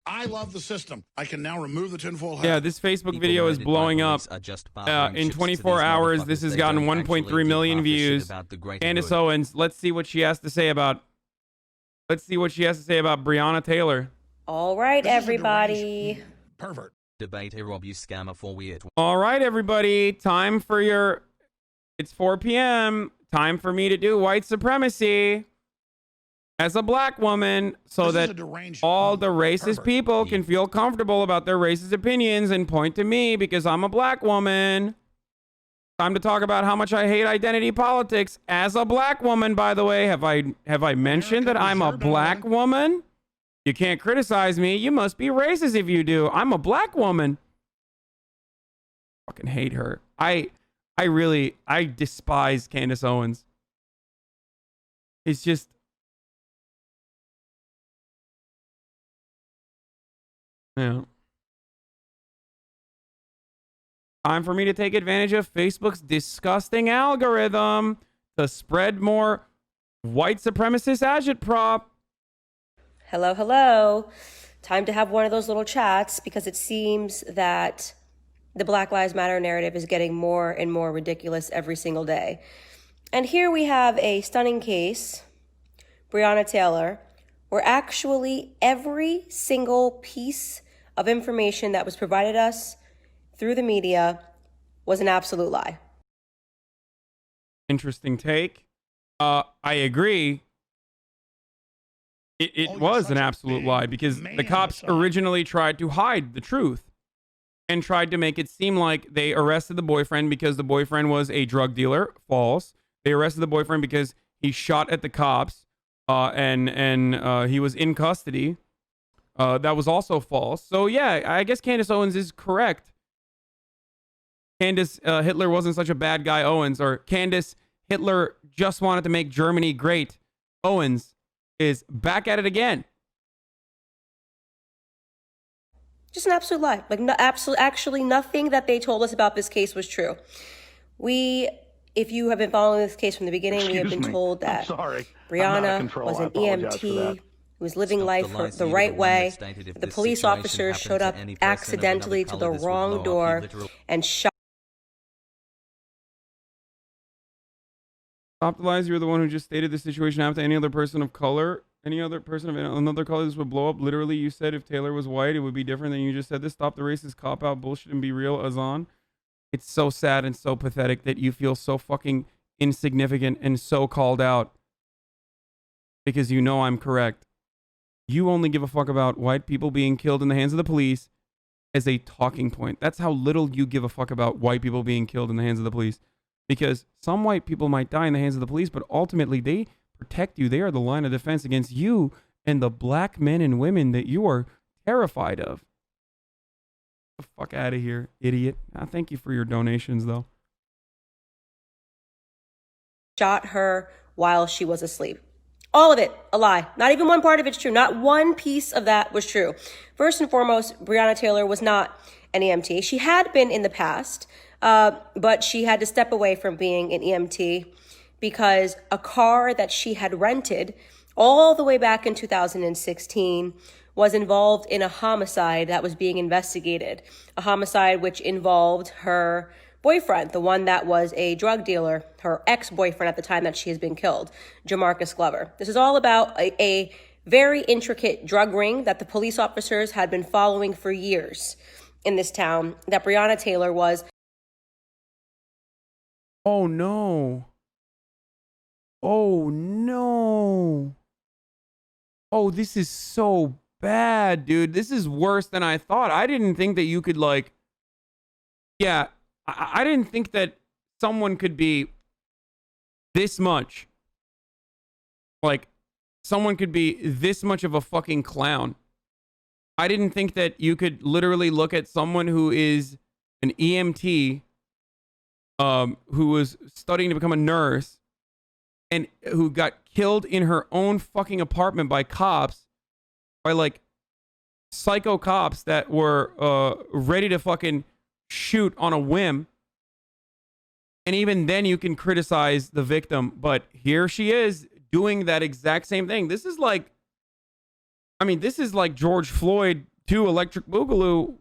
I love the system. I can now remove the tinfoil hat. Yeah, this Facebook video is blowing up. In 24 hours, this has gotten 1.3 million views. Candace Owens, let's see what she has to say about. Let's see what she has to say about Breanna Taylor. All right, everybody. Pervert. Debate a Rob you scammer for weird. All right, everybody. Time for your. It's 4 p.m. Time for me to do white supremacy as a black woman so that all the racist people can feel comfortable about their racist opinions and point to me because I'm a black woman. Time to talk about how much I hate identity politics as a black woman, by the way. Have I mentioned that I'm a black woman? You can't criticize me. You must be racist if you do. I'm a black woman. Fucking hate her. I despise Candace Owens. It's just. Yeah. Time for me to take advantage of Facebook's disgusting algorithm to spread more white supremacist agitprop. Hello, hello. Time to have one of those little chats because it seems that the Black Lives Matter narrative is getting more and more ridiculous every single day. And here we have a stunning case, Breanna Taylor, where actually every single piece of information that was provided us through the media was an absolute lie. Interesting take. I agree. It was an absolute lie because the cops originally tried to hide the truth and tried to make it seem like they arrested the boyfriend because the boyfriend was a drug dealer. False. They arrested the boyfriend because he shot at the cops and he was in custody. That was also false. So yeah, I guess Candace Owens is correct. Candace Hitler wasn't such a bad guy, Owens, or Candace Hitler just wanted to make Germany great. Owens is back at it again. Just an absolute lie. Like, no, actually nothing that they told us about this case was true. If you have been following this case from the beginning, we have been told that Breanna was an EMT who was living life the right way. The police officers showed up accidentally to the wrong door and shot. Stop the lies. You're the one who just stated the situation happened to any other person of color. Any other person of another color, this would blow up. Literally, you said if Taylor was white, it would be different than you just said this. Stop the racist cop-out bullshit and be real, Azan. It's so sad and so pathetic that you feel so fucking insignificant and so called out because you know I'm correct. You only give a fuck about white people being killed in the hands of the police as a talking point. That's how little you give a fuck about white people being killed in the hands of the police. Because some white people might die in the hands of the police, but ultimately they protect you. They are the line of defense against you and the black men and women that you are terrified of. Get the fuck out of here, idiot. Thank you for your donations, though. Shot her while she was asleep. All of it, a lie. Not even one part of it's true. Not one piece of that was true. First and foremost, Breanna Taylor was not an EMT. She had been in the past, but she had to step away from being an EMT because a car that she had rented all the way back in 2016 was involved in a homicide that was being investigated. A homicide which involved her boyfriend, the one that was a drug dealer, her ex-boyfriend at the time that she has been killed, Jamarcus Glover. This is all about a very intricate drug ring that the police officers had been following for years in this town that Breanna Taylor was. Oh no. Oh no. Oh, this is so bad, dude. This is worse than I thought. I didn't think that you could I didn't think that someone could be this much. Someone could be this much of a fucking clown. I didn't think that you could literally look at someone who is an EMT, who was studying to become a nurse, and who got killed in her own fucking apartment by cops, by psycho cops that were ready to fucking shoot on a whim. And even then you can criticize the victim, but here she is doing that exact same thing. This is like George Floyd 2, Electric Boogaloo.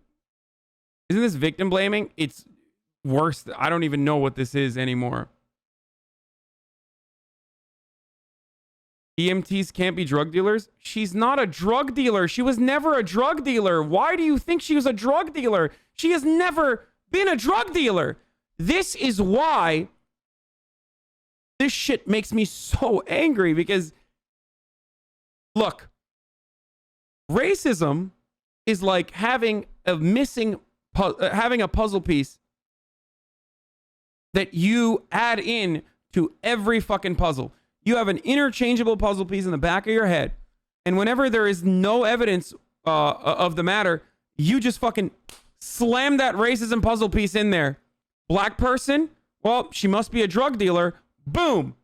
Isn't this victim blaming? It's worse. I don't even know what this is anymore. EMTs can't be drug dealers? She's not a drug dealer. She was never a drug dealer. Why do you think she was a drug dealer? She has never been a drug dealer. This is why this shit makes me so angry, because look, racism is like having a puzzle piece that you add in to every fucking puzzle. You have an interchangeable puzzle piece in the back of your head, and whenever there is no evidence of the matter, you just fucking slam that racism puzzle piece in there. Black person? Well, she must be a drug dealer. Boom.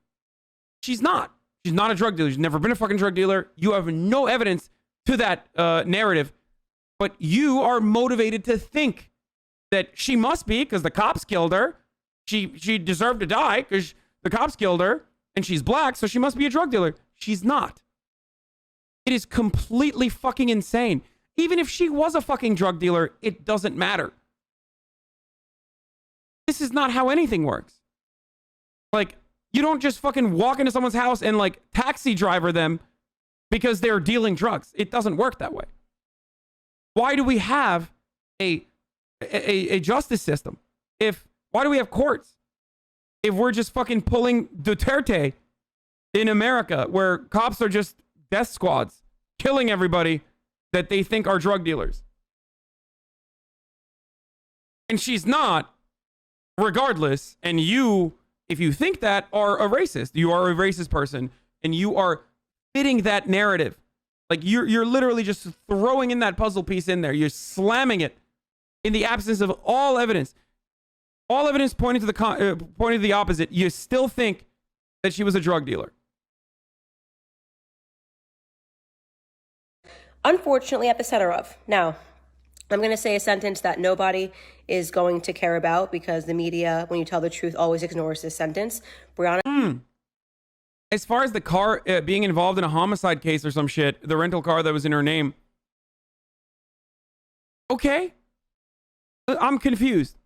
She's not. She's not a drug dealer. She's never been a fucking drug dealer. You have no evidence to that narrative, but you are motivated to think that she must be, because the cops killed her. She deserved to die because the cops killed her, and she's black, so she must be a drug dealer. She's not. It is completely fucking insane. Even if she was a fucking drug dealer, it doesn't matter. This is not how anything works. Like, you don't just fucking walk into someone's house and like taxi driver them because they're dealing drugs. It doesn't work that way. Why do we have a justice system? Why do we have courts if we're just fucking pulling Duterte in America, where cops are just death squads killing everybody that they think are drug dealers? And she's not, regardless. And you, if you think that, are a racist. You are a racist person, and you are fitting that narrative. Like, you're literally just throwing in that puzzle piece in there. You're slamming it in the absence of all evidence. All evidence pointing to the opposite. You still think that she was a drug dealer. Unfortunately, at the center of. Now, I'm going to say a sentence that nobody is going to care about, because the media, when you tell the truth, always ignores this sentence. Breanna. As far as the car being involved in a homicide case or some shit, the rental car that was in her name. Okay. I'm confused.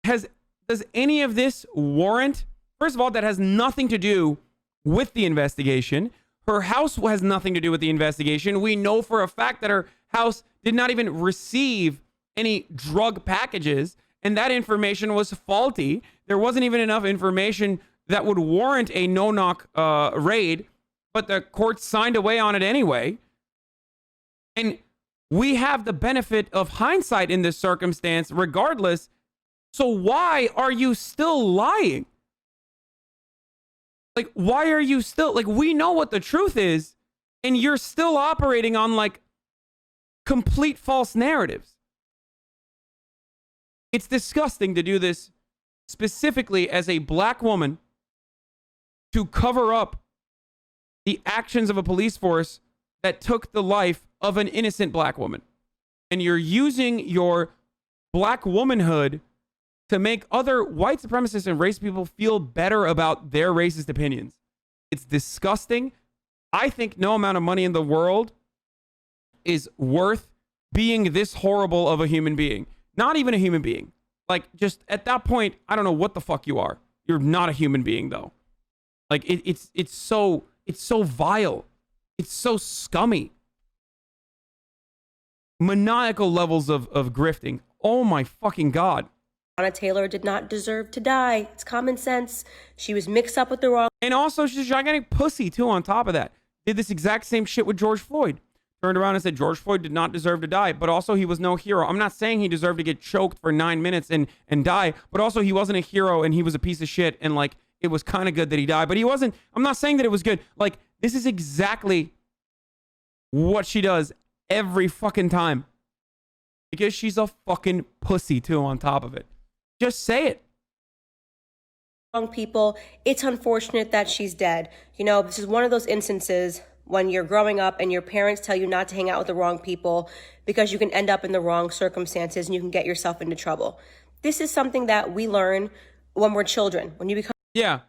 Does any of this warrant? First of all, that has nothing to do with the investigation. Her house has nothing to do with the investigation. We know for a fact that her house did not even receive any drug packages, and that information was faulty. There wasn't even enough information that would warrant a no-knock raid, but the court signed away on it anyway. And we have the benefit of hindsight in this circumstance regardless. So why are you still lying? Like, why are you still, like, we know what the truth is, and you're still operating on, like, complete false narratives. It's disgusting to do this specifically as a black woman to cover up the actions of a police force that took the life of an innocent black woman. And you're using your black womanhood to make other white supremacists and race people feel better about their racist opinions. It's disgusting. I think no amount of money in the world is worth being this horrible of a human being. Not even a human being. Like, just at that point, I don't know what the fuck you are. You're not a human being, though. Like, it's so vile. It's so scummy. Maniacal levels of grifting. Oh my fucking God. Breanna Taylor did not deserve to die. It's common sense. She was mixed up with the wrong. And also, she's a gigantic pussy, too, on top of that. Did this exact same shit with George Floyd. Turned around and said George Floyd did not deserve to die, but also he was no hero. I'm not saying he deserved to get choked for 9 minutes and die, but also he wasn't a hero and he was a piece of shit, and, like, it was kind of good that he died, but he wasn't. I'm not saying that it was good. Like, this is exactly what she does every fucking time. Because she's a fucking pussy, too, on top of it. Just say it. Wrong people. It's unfortunate that she's dead. You know, this is one of those instances when you're growing up and your parents tell you not to hang out with the wrong people because you can end up in the wrong circumstances and you can get yourself into trouble. This is something that we learn when we're children. When you become... Yeah.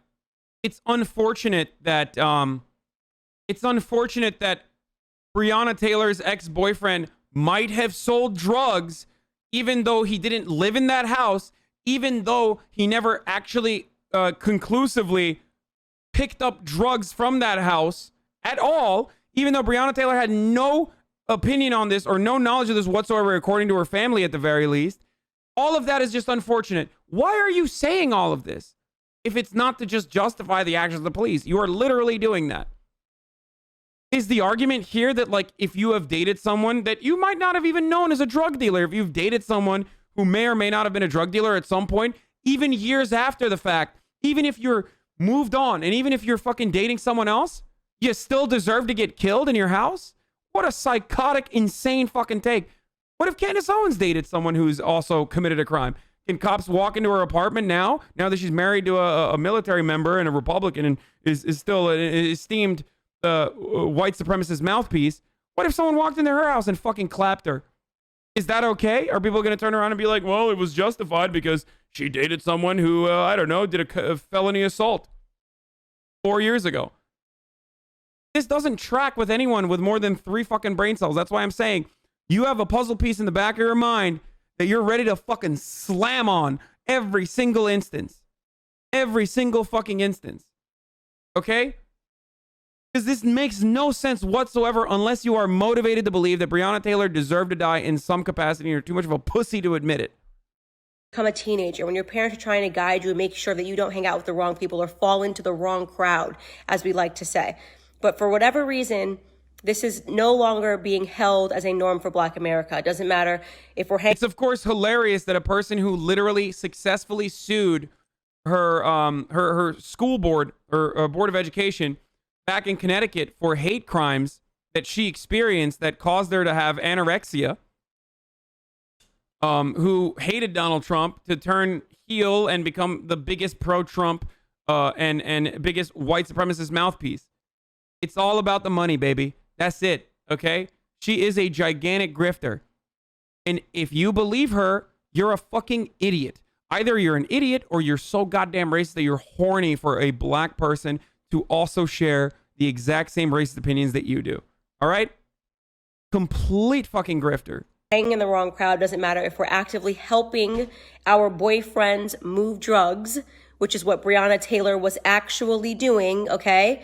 It's unfortunate that Breanna Taylor's ex-boyfriend might have sold drugs, even though he didn't live in that house, even though he never actually conclusively picked up drugs from that house at all, even though Breonna Taylor had no opinion on this or no knowledge of this whatsoever, according to her family at the very least. All of that is just unfortunate. Why are you saying all of this if it's not to just justify the actions of the police? You are literally doing that. Is the argument here that, like, if you have dated someone that you might not have even known as a drug dealer, if you've dated someone who may or may not have been a drug dealer at some point, even years after the fact, even if you're moved on, and even if you're fucking dating someone else, you still deserve to get killed in your house? What a psychotic, insane fucking take. What if Candace Owens dated someone who's also committed a crime? Can cops walk into her apartment now that she's married to a military member and a Republican and is still an esteemed white supremacist mouthpiece? What if someone walked into her house and fucking clapped her? Is that okay? Are people going to turn around and be like, well, it was justified because she dated someone who, I don't know, did a felony assault 4 years ago? This doesn't track with anyone with more than 3 fucking brain cells. That's why I'm saying you have a puzzle piece in the back of your mind that you're ready to fucking slam on every single instance. Every single fucking instance. Okay? Because this makes no sense whatsoever unless you are motivated to believe that Breonna Taylor deserved to die in some capacity and you're too much of a pussy to admit it. Become a teenager, when your parents are trying to guide you and make sure that you don't hang out with the wrong people or fall into the wrong crowd, as we like to say. But for whatever reason, this is no longer being held as a norm for Black America. It doesn't matter if we're It's of course hilarious that a person who literally successfully sued her school board or board of education back in Connecticut for hate crimes that she experienced that caused her to have anorexia, who hated Donald Trump, to turn heel and become the biggest pro-Trump and biggest white supremacist mouthpiece. It's all about the money, baby. That's it, okay? She is a gigantic grifter. And if you believe her, you're a fucking idiot. Either you're an idiot or you're so goddamn racist that you're horny for a black person to also share the exact same racist opinions that you do. All right? Complete fucking grifter. Hanging in the wrong crowd. Doesn't matter if we're actively helping our boyfriends move drugs, which is what Breonna Taylor was actually doing, okay?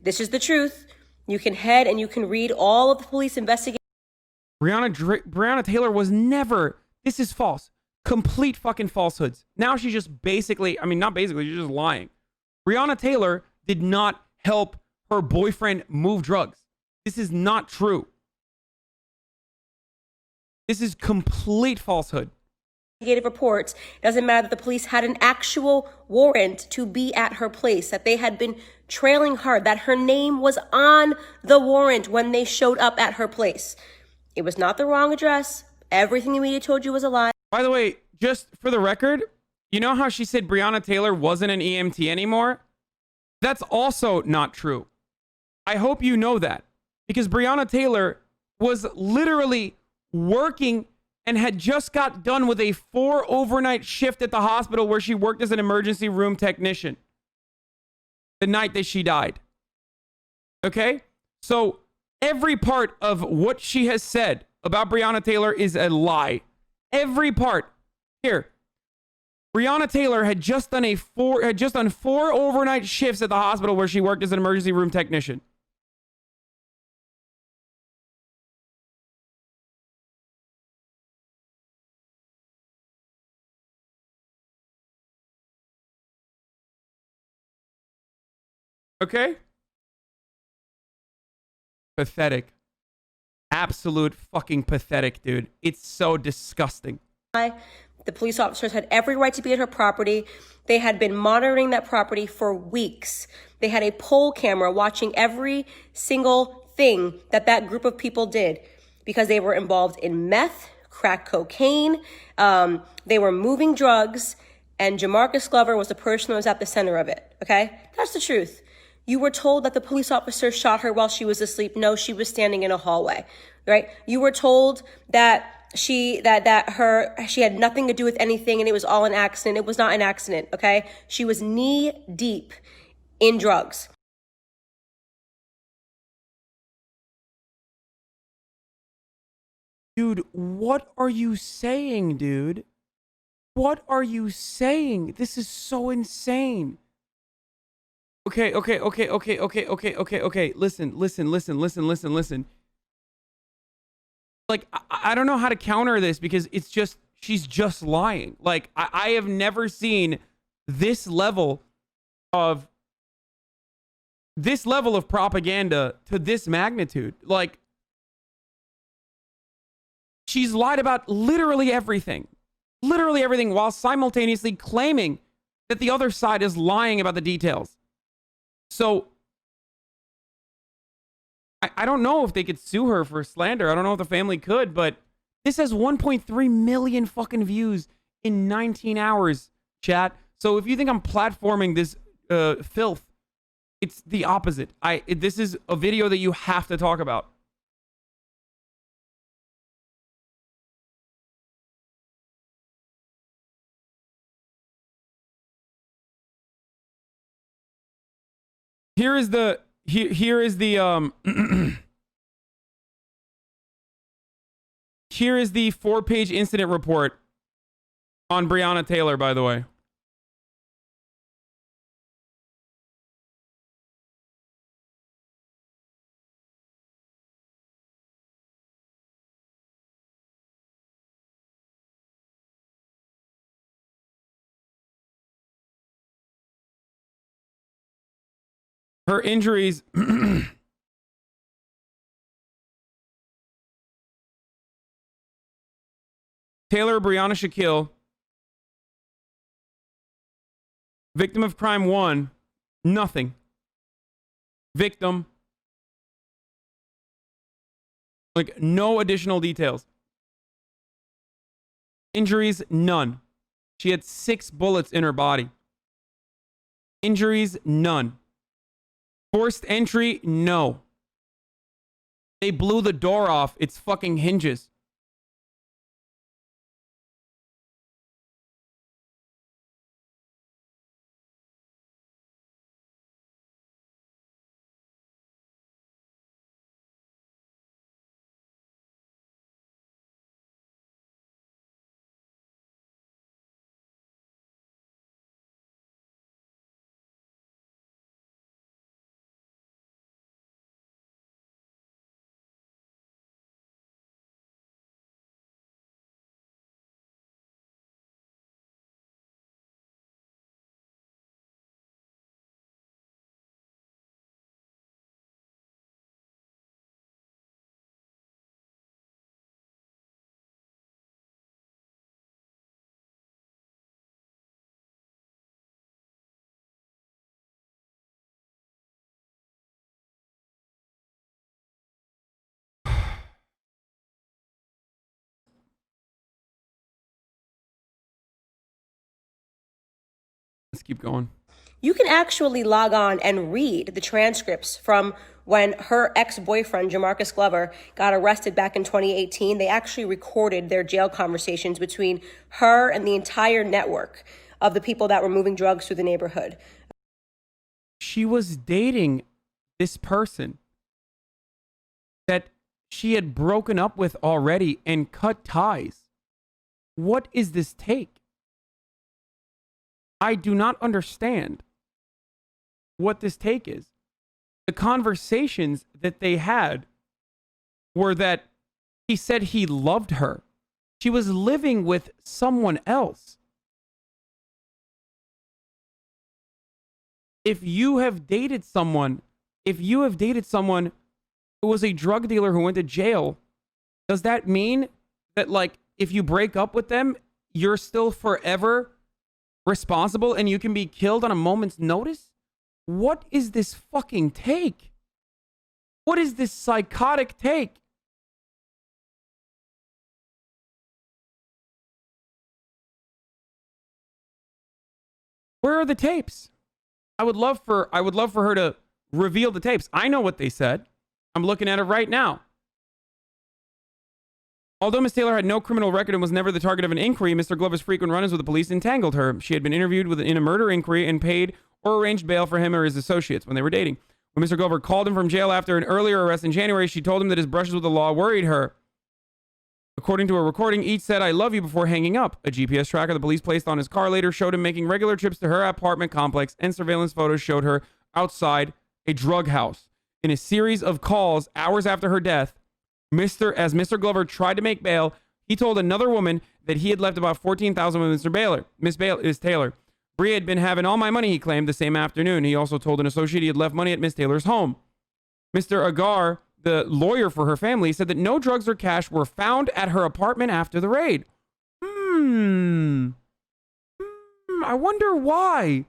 This is the truth. You can head and you can read all of the police investigations. Breonna Taylor was never, this is false. Complete fucking falsehoods. Now she's just basically, I mean, not basically, she's just lying. Breonna Taylor did not help her boyfriend move drugs. This is not true. This is complete falsehood. Reports. Doesn't matter that the police had an actual warrant to be at her place, that they had been trailing her, that her name was on the warrant when they showed up at her place. It was not the wrong address. Everything the media told you was a lie. By the way, just for the record, you know how she said Breonna Taylor wasn't an EMT anymore? That's also not true. I hope you know that, because Breonna Taylor was literally working and had just got done with a 4 overnight shift at the hospital where she worked as an emergency room technician the night that she died. Okay? So every part of what she has said about Breonna Taylor is a lie. Every part. Here. Breonna Taylor had just done 4 overnight shifts at the hospital where she worked as an emergency room technician. Okay? Pathetic. Absolute fucking pathetic, dude. It's so disgusting. The police officers had every right to be at her property. They had been monitoring that property for weeks. They had a poll camera watching every single thing that group of people did because they were involved in meth, crack cocaine. They were moving drugs, and Jamarcus Glover was the person who was at the center of it. Okay? That's the truth. You were told that the police officer shot her while she was asleep. No, she was standing in a hallway, right? You were told that she had nothing to do with anything and it was all an accident. It was not an accident, okay? She was knee deep in drugs. Dude, what are you saying, dude? What are you saying? This is so insane. Okay. Listen. Like, I don't know how to counter this because it's just, she's just lying. Like, I have never seen this level of propaganda to this magnitude. Like, she's lied about literally everything while simultaneously claiming that the other side is lying about the details. So I don't know if they could sue her for slander. I don't know if the family could, but this has 1.3 million fucking views in 19 hours, chat. So if you think I'm platforming this filth, it's the opposite. This is a video that you have to talk about. Here is the here is the here is the 4-page incident report on Breanna Taylor, by the way. Her injuries Taylor Breanna Shaquille, victim of crime 1, nothing. Victim, like, no additional details. Injuries, none. She had 6 bullets in her body. Injuries, none. Forced entry, no. They blew the door off its fucking hinges. Let's keep going. You can actually log on and read the transcripts from when her ex-boyfriend, Jamarcus Glover, got arrested back in 2018. They actually recorded their jail conversations between her and the entire network of the people that were moving drugs through the neighborhood. She was dating this person that she had broken up with already and cut ties. What is this take? I do not understand what this take is. The conversations that they had were that he said he loved her. She was living with someone else. If you have dated someone who was a drug dealer who went to jail, does that mean that, like, if you break up with them, you're still forever responsible and you can be killed on a moment's notice? What is this fucking take? What is this psychotic take? Where are the tapes? I would love for her to reveal the tapes. I know what they said. I'm looking at it right now. Although Ms. Taylor had no criminal record and was never the target of an inquiry, Mr. Glover's frequent run-ins with the police entangled her. She had been interviewed in a murder inquiry and paid or arranged bail for him or his associates when they were dating. When Mr. Glover called him from jail after an earlier arrest in January, she told him that his brushes with the law worried her. According to a recording, each said, "I love you," before hanging up. A GPS tracker the police placed on his car later showed him making regular trips to her apartment complex, and surveillance photos showed her outside a drug house. In a series of calls hours after her death, as Mr. Glover tried to make bail, he told another woman that he had left about $14,000 with Miss Taylor. Bree had been having all my money, he claimed, the same afternoon. He also told an associate he had left money at Miss Taylor's home. Mr. Agar, the lawyer for her family, said that no drugs or cash were found at her apartment after the raid. I wonder why.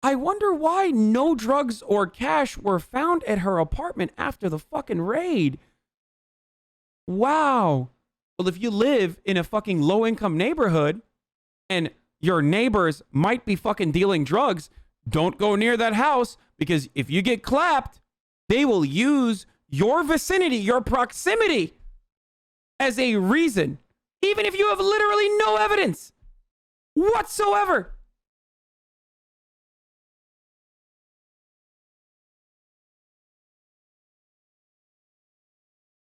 I wonder why no drugs or cash were found at her apartment after the fucking raid. Wow. Well, if you live in a fucking low-income neighborhood and your neighbors might be fucking dealing drugs, don't go near that house, because if you get clapped, they will use your vicinity, your proximity, as a reason, even if you have literally no evidence whatsoever.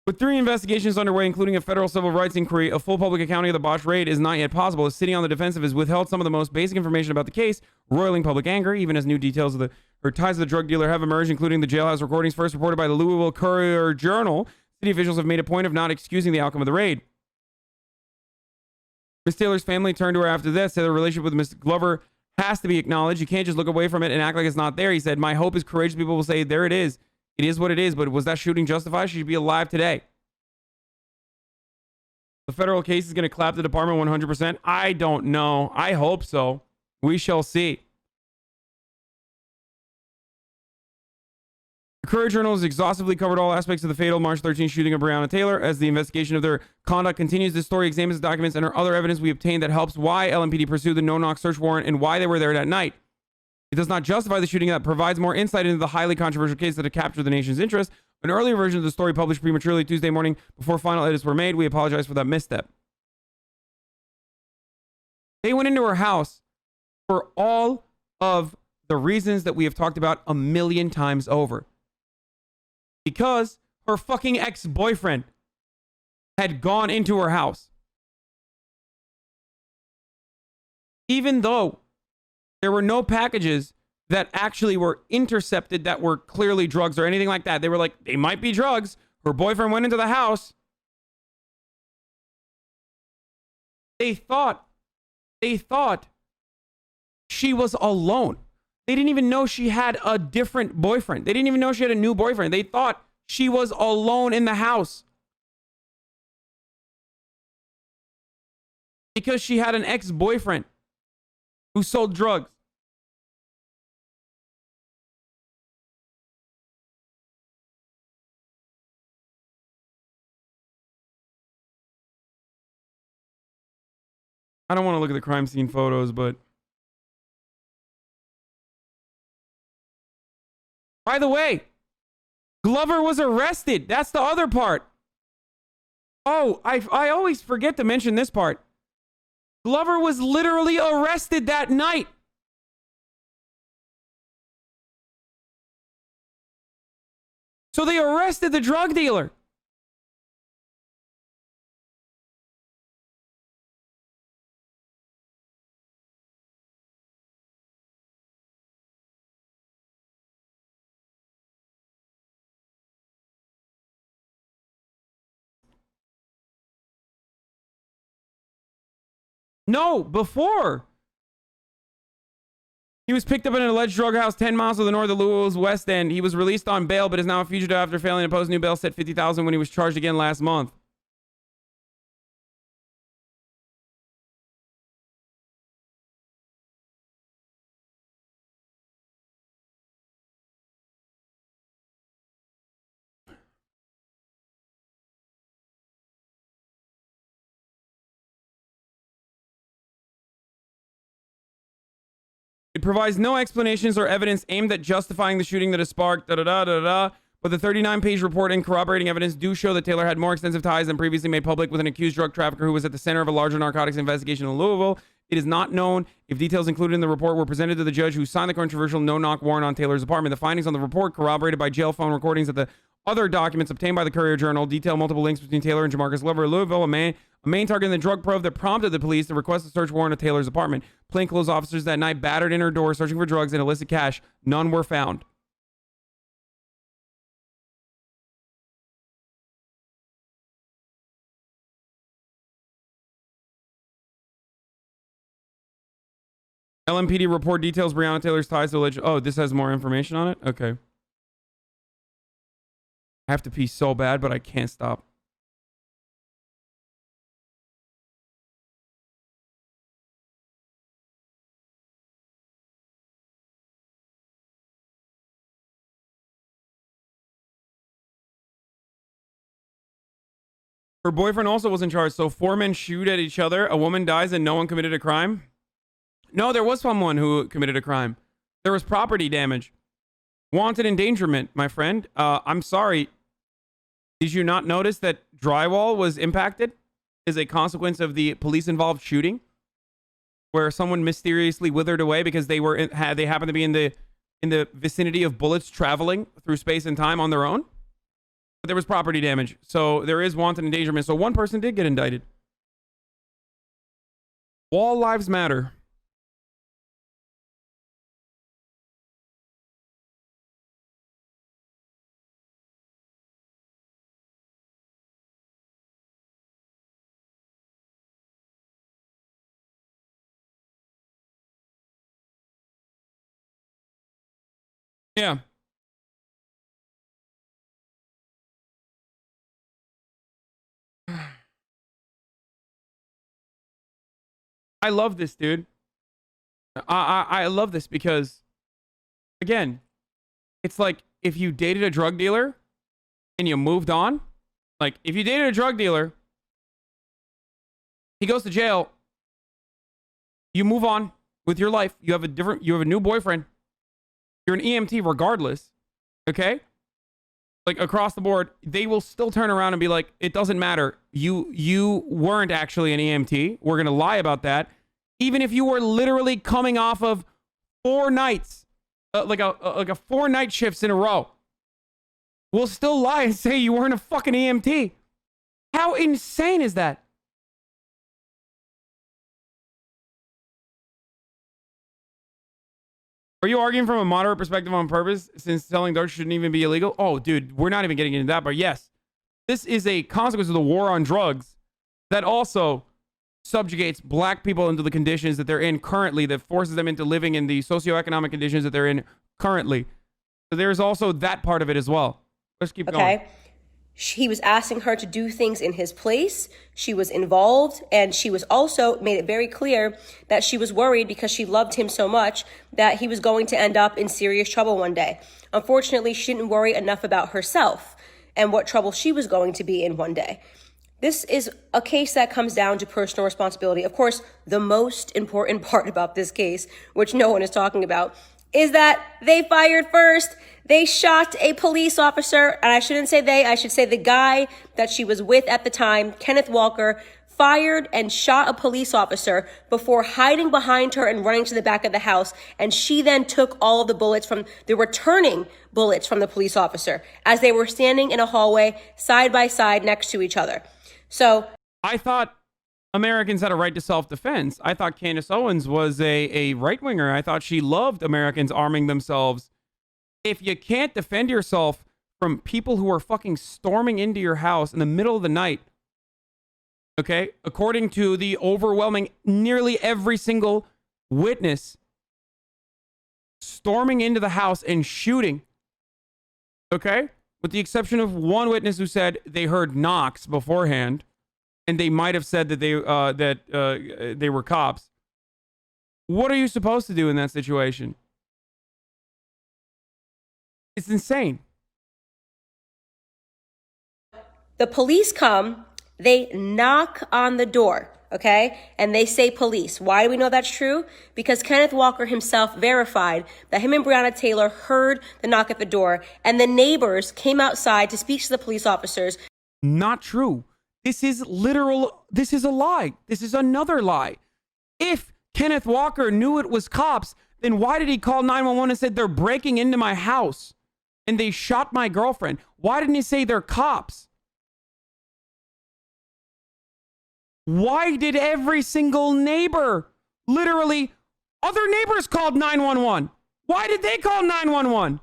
With 3 investigations underway, including a federal civil rights inquiry, a full public accounting of the botched raid is not yet possible. The city on the defensive has withheld some of the most basic information about the case, roiling public anger, even as new details of her ties to the drug dealer have emerged, including the jailhouse recordings first reported by the Louisville Courier-Journal. City officials have made a point of not excusing the outcome of the raid. Miss Taylor's family turned to her after this, said the relationship with Mr. Glover has to be acknowledged. You can't just look away from it and act like it's not there. He said, "My hope is courageous people will say, there it is. It is what it is, but was that shooting justified? She should be alive today." The federal case is going to clap the department 100%. I don't know. I hope so. We shall see. The Courier-Journal has exhaustively covered all aspects of the fatal March 13th shooting of Breanna Taylor. As the investigation of their conduct continues, this story examines the documents and other evidence we obtained that helps why LMPD pursued the no-knock search warrant and why they were there that night. It does not justify the shooting, that provides more insight into the highly controversial case that had captured the nation's interest. An earlier version of the story published prematurely Tuesday morning before final edits were made. We apologize for that misstep. They went into her house for all of the reasons that we have talked about a million times over. Because her fucking ex-boyfriend had gone into her house. Even though there were no packages that actually were intercepted that were clearly drugs or anything like that. They were like, they might be drugs. Her boyfriend went into the house. They thought she was alone. They didn't even know she had a different boyfriend. They didn't even know she had a new boyfriend. They thought she was alone in the house. Because she had an ex-boyfriend who sold drugs. I don't want to look at the crime scene photos, but by the way, Glover was arrested. That's the other part. Oh, I always forget to mention this part. Glover was literally arrested that night. So they arrested the drug dealer. No, before. He was picked up in an alleged drug house 10 miles to the north of Louisville's West End. He was released on bail, but is now a fugitive after failing to post new bail set $50,000 when he was charged again last month. It provides no explanations or evidence aimed at justifying the shooting that has sparked but the 39-page report and corroborating evidence do show that Taylor had more extensive ties than previously made public with an accused drug trafficker who was at the center of a larger narcotics investigation in Louisville. It is not known if details included in the report were presented to the judge who signed the controversial no-knock warrant on Taylor's apartment. The findings on the report, corroborated by jail phone recordings at the Other documents obtained by the Courier Journal detail multiple links between Taylor and Jamarcus Glover. Louisville, a main target in the drug probe that prompted the police to request a search warrant of Taylor's apartment. Plainclothes officers that night battered in her door searching for drugs and illicit cash. None were found. LMPD report details Breanna Taylor's ties to alleged... Oh, this has more information on it? Okay. I have to pee so bad, but I can't stop. Her boyfriend also was in charge, so 4 men shoot at each other, a woman dies, and no one committed a crime? No, there was someone who committed a crime. There was property damage. Wanted endangerment, my friend. I'm sorry. Did you not notice that drywall was impacted as a consequence of the police-involved shooting, where someone mysteriously withered away because they happened to be in the vicinity of bullets traveling through space and time on their own? But there was property damage, so there is wanted endangerment. So 1 person did get indicted. All lives matter. Yeah. I love this, dude. I love this because, again, it's like if you dated a drug dealer and you moved on. Like, if you dated a drug dealer, he goes to jail, you move on with your life. You have a new boyfriend. You're an EMT regardless. Okay? Like, across the board, they will still turn around and be like, it doesn't matter. You weren't actually an EMT. We're going to lie about that. Even if you were literally coming off of 4 nights, like a 4 night shifts in a row, we'll still lie and say you weren't a fucking EMT. How insane is that? Are you arguing from a moderate perspective on purpose, since selling drugs shouldn't even be illegal? Oh, dude, we're not even getting into that, but yes. This is a consequence of the war on drugs that also subjugates black people into the conditions that they're in currently, that forces them into living in the socioeconomic conditions that they're in currently. So there's also that part of it as well. Let's keep going. Okay. He was asking her to do things in his place. She was involved, and she was also made it very clear that she was worried because she loved him so much that he was going to end up in serious trouble one day. Unfortunately, she didn't worry enough about herself and what trouble she was going to be in one day. This is a case that comes down to personal responsibility. Of course, the most important part about this case, which no one is talking about, is that they fired first. They shot a police officer, and I shouldn't say they, I should say the guy that she was with at the time, Kenneth Walker, fired and shot a police officer before hiding behind her and running to the back of the house. And she then took all of the bullets from the returning bullets from the police officer as they were standing in a hallway side by side next to each other. So I thought Americans had a right to self-defense. I thought Candace Owens was a right-winger. I thought she loved Americans arming themselves. If you can't defend yourself from people who are fucking storming into your house in the middle of the night, okay, according to the overwhelming, nearly every single witness, storming into the house and shooting, okay, with the exception of one witness who said they heard knocks beforehand, and they might have said that they were cops. What are you supposed to do in that situation? It's insane. the police come, they knock on the door, okay? And they say police. Why do we know that's true? Because Kenneth Walker himself verified that him and Breanna Taylor heard the knock at the door, and the neighbors came outside to speak to the police officers. Not true. This is literal. This is a lie. This is another lie. If Kenneth Walker knew it was cops, then why did he call 911 and said they're breaking into my house? and they shot my girlfriend. Why didn't he say they're cops? Why did every single neighbor, literally, other neighbors called 911? Why did they call 911?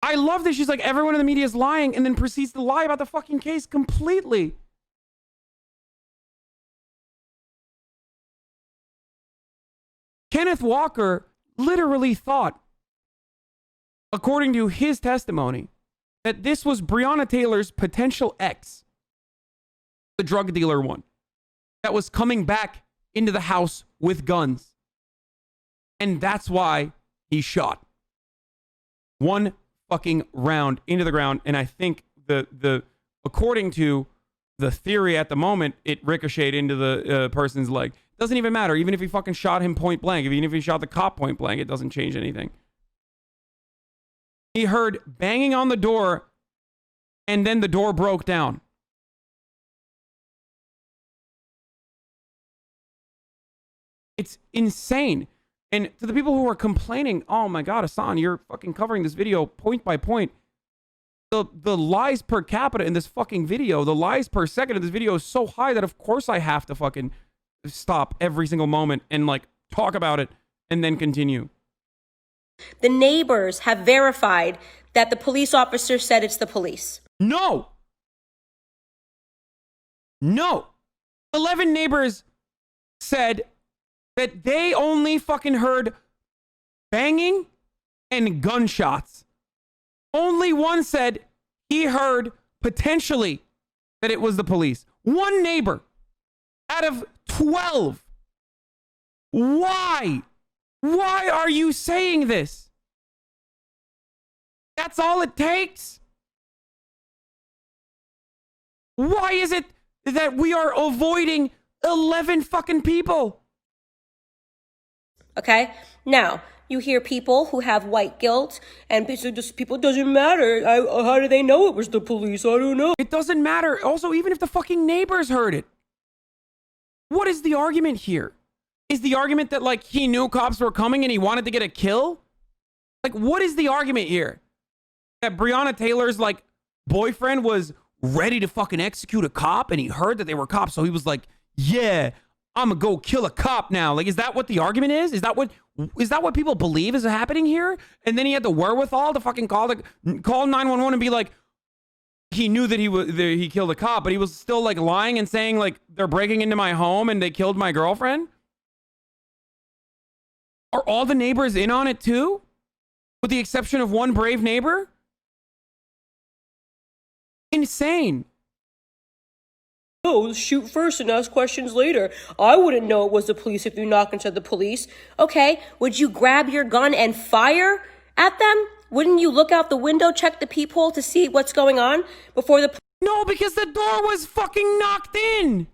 I love that she's like, everyone in the media is lying, and then proceeds to lie about the fucking case completely. Kenneth Walker literally thought, according to his testimony, that this was Breanna Taylor's potential ex, the drug dealer one, that was coming back into the house with guns. And that's why he shot one fucking round into the ground. And I think the according to the theory at the moment, it ricocheted into the person's leg. Doesn't even matter. Even if he fucking shot him point blank, even if he shot the cop point blank, it doesn't change anything. He heard banging on the door, and then the door broke down. It's insane. And to the people who are complaining, oh my God, Hasan, you're fucking covering this video point by point. The lies per capita in this fucking video, the lies per second of this video is so high that of course I have to fucking stop every single moment and like talk about it and then continue. The neighbors have verified that the police officer said it's the police. No. 11 neighbors said that they only fucking heard banging and gunshots. Only one said he heard potentially that it was the police. One neighbor out of 12. Why? Why are you saying this? That's all it takes? Why is it that we are avoiding 11 fucking people? Okay? Now, you hear people who have white guilt and people doesn't matter. How do they know it was the police? I don't know. It doesn't matter. Also, even if the fucking neighbors heard it. What is the argument here? Is the argument that like he knew cops were coming and he wanted to get a kill? Like, what is the argument here? That Breanna Taylor's like boyfriend was ready to fucking execute a cop and he heard that they were cops, so he was like, yeah, I'm gonna go kill a cop now. Like, is that what the argument is? Is that what people believe is happening here? And then he had the wherewithal to fucking call 911 and be like, he knew that he killed a cop, but he was still like lying and saying like they're breaking into my home and they killed my girlfriend. Are all the neighbors in on it too? With the exception of one brave neighbor? Insane. Oh, shoot first and ask questions later. I wouldn't know it was the police if you knocked and said the police. Okay, would you grab your gun and fire at them? Wouldn't you look out the window, check the peephole to see what's going on before the... No, because the door was fucking knocked in.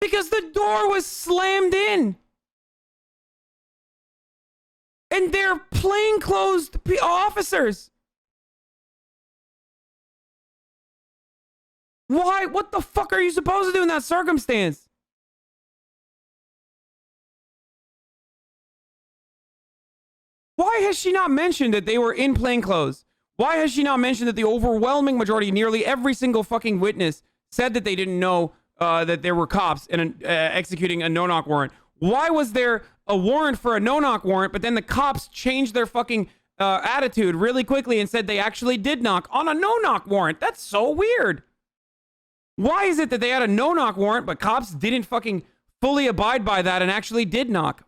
Because the door was slammed in. And they're plainclothes officers. Why? What the fuck are you supposed to do in that circumstance? Why has she not mentioned that they were in plainclothes? Why has she not mentioned that the overwhelming majority, nearly every single fucking witness, said that they didn't know that there were cops and executing a no-knock warrant? Why was there a warrant for a no-knock warrant, but then the cops changed their fucking attitude really quickly and said they actually did knock on a no-knock warrant? That's so weird. Why is it that they had a no-knock warrant, but cops didn't fucking fully abide by that and actually did knock?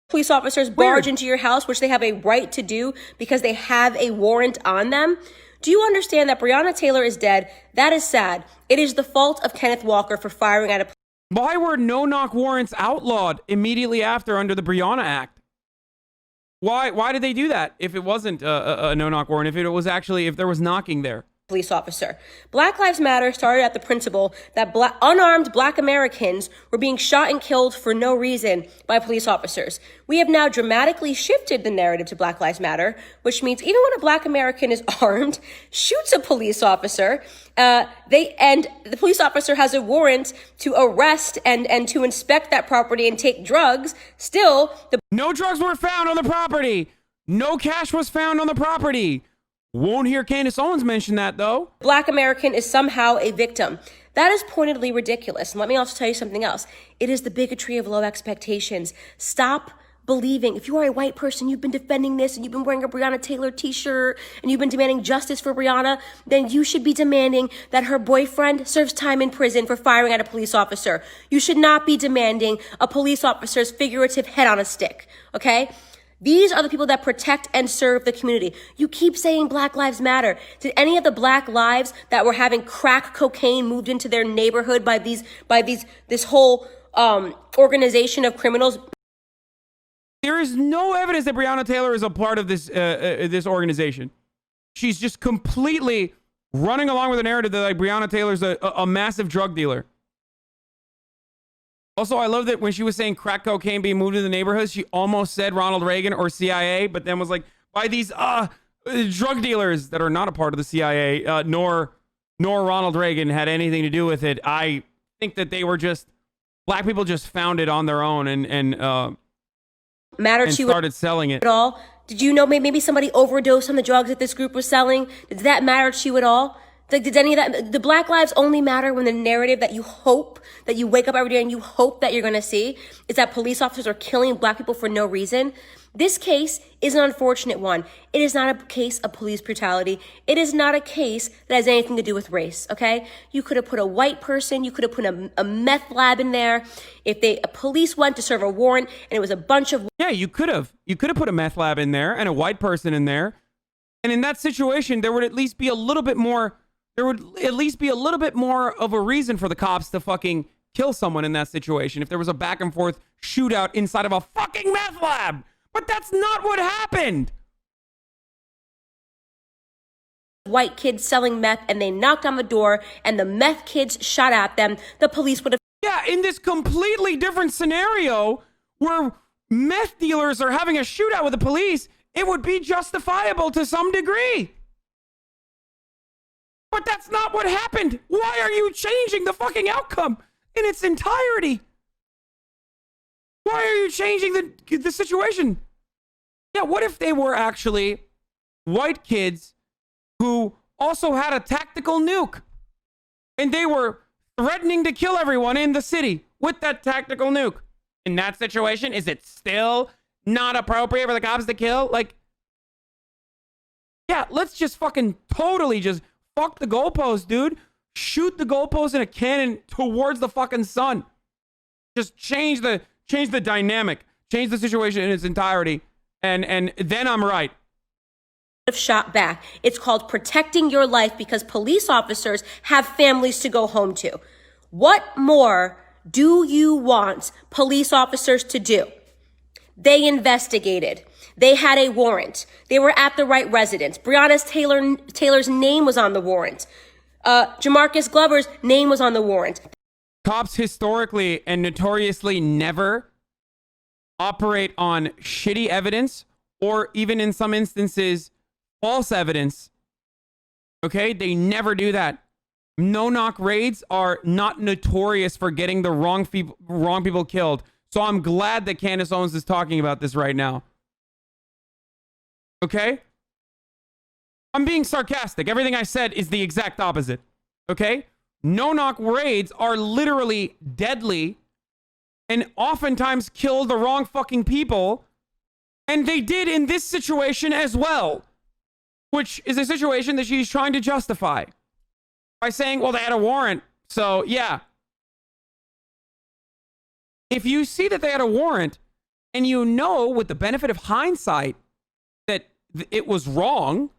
Police officers barge into your house, which they have a right to do because they have a warrant on them. Do you understand that Breanna Taylor is dead? That is sad. It is the fault of Kenneth Walker for firing at a... Why were no-knock warrants outlawed immediately after under the Breanna Act? Why did they do that if it wasn't a no-knock warrant, if there was knocking there? police officer. Black Lives Matter started at the principle that unarmed Black Americans were being shot and killed for no reason by police officers. We have now dramatically shifted the narrative to Black Lives Matter, which means even when a Black American is armed, shoots a police officer, and the police officer has a warrant to arrest and to inspect that property and take drugs, still no drugs were found on the property. No cash was found on the property. Won't hear Candace Owens mention that, though. Black American is somehow a victim. That is pointedly ridiculous. And let me also tell you something else. It is the bigotry of low expectations. Stop believing. If you are a white person, you've been defending this, and you've been wearing a Breanna Taylor t-shirt, and you've been demanding justice for Breanna, then you should be demanding that her boyfriend serves time in prison for firing at a police officer. You should not be demanding a police officer's figurative head on a stick, okay? These are the people that protect and serve the community. You keep saying Black Lives Matter. Did any of the Black lives that were having crack cocaine moved into their neighborhood by this whole organization of criminals? There is no evidence that Breanna Taylor is a part of this organization. She's just completely running along with the narrative that like Breanna Taylor's a massive drug dealer. Also, I love that when she was saying crack cocaine being moved to the neighborhoods, she almost said Ronald Reagan or CIA, but then was like, by these drug dealers that are not a part of the CIA, nor Ronald Reagan had anything to do with it. I think that they were just, Black people just found it on their own and started selling it. At all? Did you know maybe somebody overdosed on the drugs that this group was selling? Did that matter to you at all? Like, did any of that, the Black lives only matter when the narrative that you hope, that you wake up every day and you hope that you're going to see is that police officers are killing Black people for no reason? This case is an unfortunate one. It is not a case of police brutality. It is not a case that has anything to do with race, okay? You could have put a white person, you could have put a meth lab in there. If police went to serve a warrant and it was a bunch of... Yeah, you could have put a meth lab in there and a white person in there. And in that situation, there would at least be a little bit more of a reason for the cops to fucking kill someone in that situation if there was a back and forth shootout inside of a fucking meth lab. But that's not what happened. White kids selling meth and they knocked on the door and the meth kids shot at them. The police would have... Yeah, in this completely different scenario where meth dealers are having a shootout with the police, it would be justifiable to some degree. But that's not what happened. Why are you changing the fucking outcome in its entirety? Why are you changing the situation? Yeah, what if they were actually white kids who also had a tactical nuke and they were threatening to kill everyone in the city with that tactical nuke? In that situation, is it still not appropriate for the cops to kill? Like, yeah, let's just fucking totally just fuck the goalpost, dude. Shoot the goalpost in a cannon towards the fucking sun. Just change the dynamic. Change the situation in its entirety. And then I'm right. Shot back. It's called protecting your life because police officers have families to go home to. What more do you want police officers to do? They investigated. They had a warrant. They were at the right residence. Breanna Taylor's name was on the warrant. Jamarcus Glover's name was on the warrant. Cops historically and notoriously never operate on shitty evidence or even in some instances false evidence. Okay? They never do that. No-knock raids are not notorious for getting the wrong people killed. So I'm glad that Candace Owens is talking about this right now. Okay? I'm being sarcastic. Everything I said is the exact opposite. Okay? No-knock raids are literally deadly and oftentimes kill the wrong fucking people. And they did in this situation as well. Which is a situation that she's trying to justify. By saying, well, they had a warrant. So, yeah. If you see that they had a warrant and you know with the benefit of hindsight that it was wrong,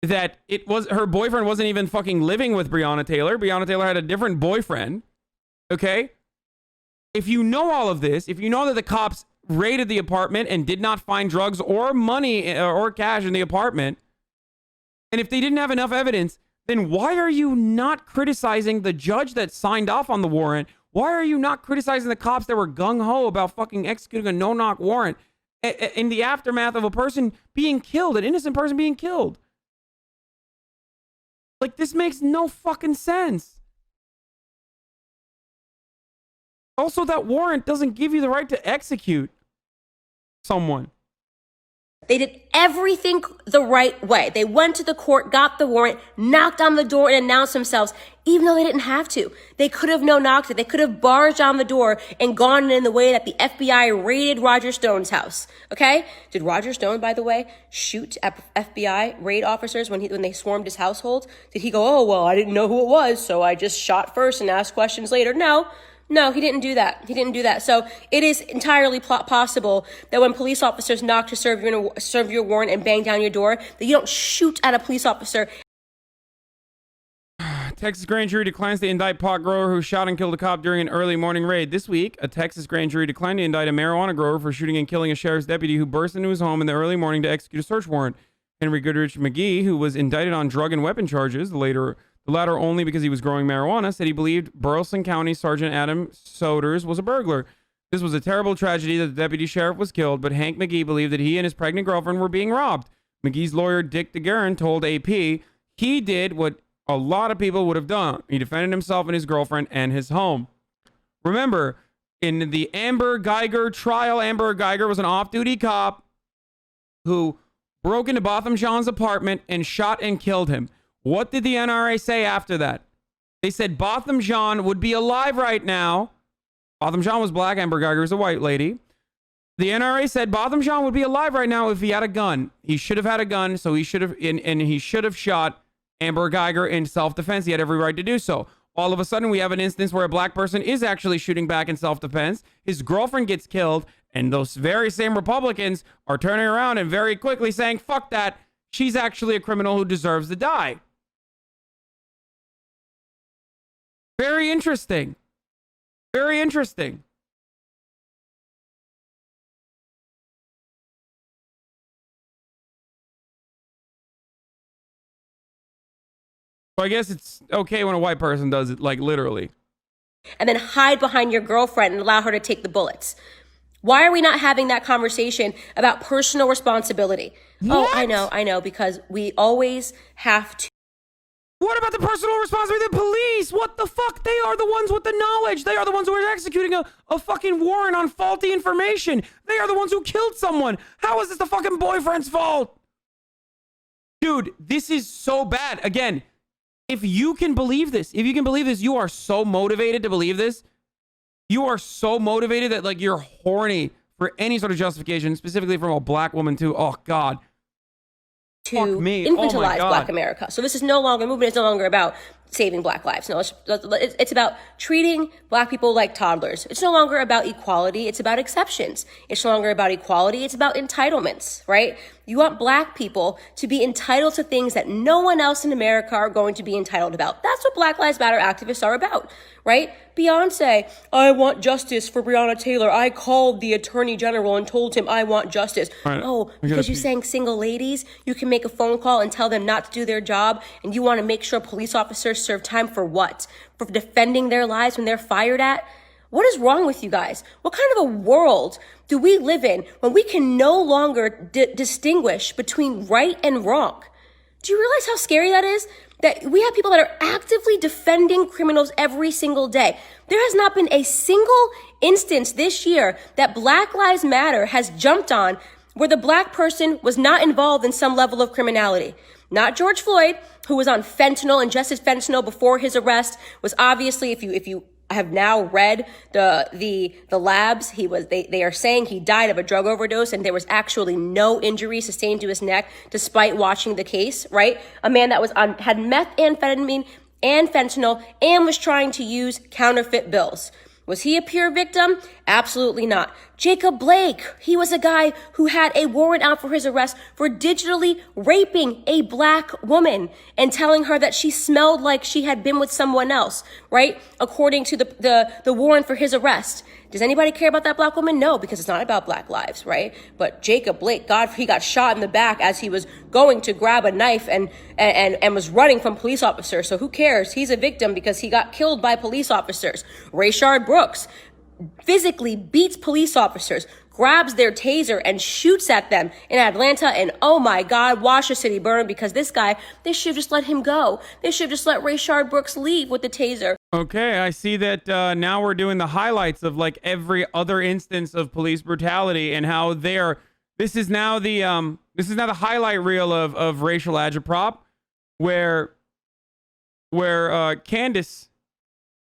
that it was her boyfriend wasn't even fucking living with Breanna Taylor. Breanna Taylor had a different boyfriend. Okay? If you know all of this, if you know that the cops raided the apartment and did not find drugs or money or cash in the apartment, and if they didn't have enough evidence then why are you not criticizing the judge that signed off on the warrant? Why are you not criticizing the cops that were gung-ho about fucking executing a no-knock warrant in the aftermath of a person being killed, an innocent person being killed? Like, this makes no fucking sense. Also, that warrant doesn't give you the right to execute someone. They did everything the right way. They went to the court, got the warrant, knocked on the door, and announced themselves, even though they didn't have to. They could have no-knocked it. They could have barged on the door and gone in the way that the FBI raided Roger Stone's house. Okay? Did Roger Stone, by the way, shoot at FBI raid officers when they swarmed his household? Did he go, oh, well, I didn't know who it was, so I just shot first and asked questions later? No, he didn't do that. He didn't do that. So it is entirely possible that when police officers knock to serve your warrant and bang down your door, that you don't shoot at a police officer. Texas grand jury declines to indict pot grower who shot and killed a cop during an early morning raid. This week, a Texas grand jury declined to indict a marijuana grower for shooting and killing a sheriff's deputy who burst into his home in the early morning to execute a search warrant. Henry Goodrich McGee, who was indicted on drug and weapon charges, the latter only because he was growing marijuana, said he believed Burleson County Sergeant Adam Soders was a burglar. This was a terrible tragedy that the deputy sheriff was killed, but Hank McGee believed that he and his pregnant girlfriend were being robbed. McGee's lawyer, Dick DeGuerin, told AP he did what a lot of people would have done. He defended himself and his girlfriend and his home. Remember, in the Amber Geiger trial, Amber Geiger was an off-duty cop who broke into Botham Jean's apartment and shot and killed him. What did the NRA say after that? They said Botham Jean would be alive right now. Botham Jean was black. Amber Geiger was a white lady. The NRA said Botham Jean would be alive right now if he had a gun. He should have had a gun, so he should have, and he should have shot Amber Geiger in self-defense. He had every right to do so. All of a sudden, we have an instance where a black person is actually shooting back in self-defense. His girlfriend gets killed, and those very same Republicans are turning around and very quickly saying, fuck that. She's actually a criminal who deserves to die. Very interesting. Very interesting. So I guess it's okay when a white person does it, like literally. And then hide behind your girlfriend and allow her to take the bullets. Why are we not having that conversation about personal responsibility? What? Oh, I know, because we always have to. What about the personal responsibility of the police? What the fuck? They are the ones with the knowledge. They are the ones who are executing a fucking warrant on faulty information. They are the ones who killed someone. How is this the fucking boyfriend's fault? Dude, this is so bad. Again, if you can believe this, you are so motivated to believe this. You are so motivated that like you're horny for any sort of justification, specifically from a black woman too. Oh God. To infantilize Black America. So this is no longer, movement is no longer about saving Black lives. No, it's about treating Black people like toddlers. It's no longer about equality. It's about exceptions. It's no longer about equality. It's about entitlements, right? You want Black people to be entitled to things that no one else in America are going to be entitled about. That's what Black Lives Matter activists are about, right? Beyonce, I want justice for Breanna Taylor. I called the attorney general and told him I want justice. Right. Oh, because you're saying single ladies, you can make a phone call and tell them not to do their job, and you want to make sure police officers serve time for what? For defending their lives when they're fired at? What is wrong with you guys? What kind of a world do we live in when we can no longer distinguish between right and wrong? Do you realize how scary that is? That we have people that are actively defending criminals every single day. There has not been a single instance this year that Black Lives Matter has jumped on where the Black person was not involved in some level of criminality. Not George Floyd, who was on fentanyl, ingested fentanyl before his arrest, was obviously, if you have now read the labs, they are saying he died of a drug overdose and there was actually no injury sustained to his neck despite watching the case, right? A man that had methamphetamine and fentanyl and was trying to use counterfeit bills. Was he a pure victim? Absolutely not. Jacob Blake, he was a guy who had a warrant out for his arrest for digitally raping a black woman and telling her that she smelled like she had been with someone else, right? According to the warrant for his arrest. Does anybody care about that black woman? No, because it's not about black lives, right? But Jacob Blake, God, he got shot in the back as he was going to grab a knife and was running from police officers. So who cares? He's a victim because he got killed by police officers. Rayshard Brooks physically beats police officers, grabs their taser and shoots at them in Atlanta. And oh my God, watch the city burn, because this guy, they should have just let him go. They should have just let Rayshard Brooks leave with the taser. Okay, I see that now we're doing the highlights of like every other instance of police brutality and how this is now the highlight reel of racial agitprop, where Candace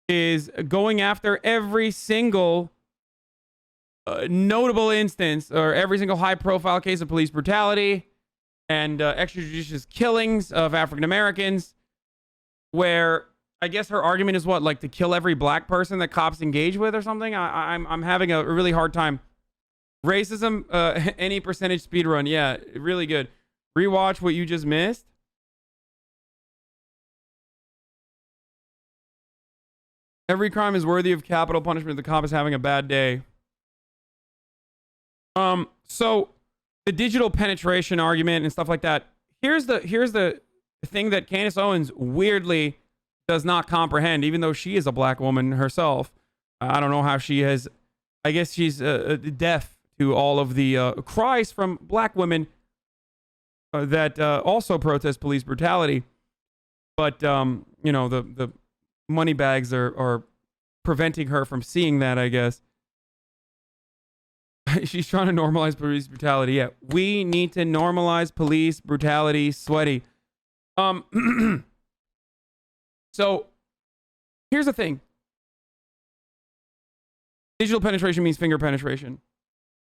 is going after every single notable instance or every single high-profile case of police brutality and extrajudicious killings of African Americans, where I guess her argument is what, like to kill every black person that cops engage with or something. I'm having a really hard time. Racism, any percentage speedrun, yeah, really good. Rewatch what you just missed. Every crime is worthy of capital punishment. The cop is having a bad day. So the digital penetration argument and stuff like that. Here's the thing that Candace Owens weirdly does not comprehend, even though she is a black woman herself. I don't know how she has. I guess she's deaf to all of the cries from black women that also protest police brutality. But you know, the money bags are preventing her from seeing that, I guess. She's trying to normalize police brutality. Yeah, we need to normalize police brutality, sweaty. So here's the thing. Digital penetration means finger penetration.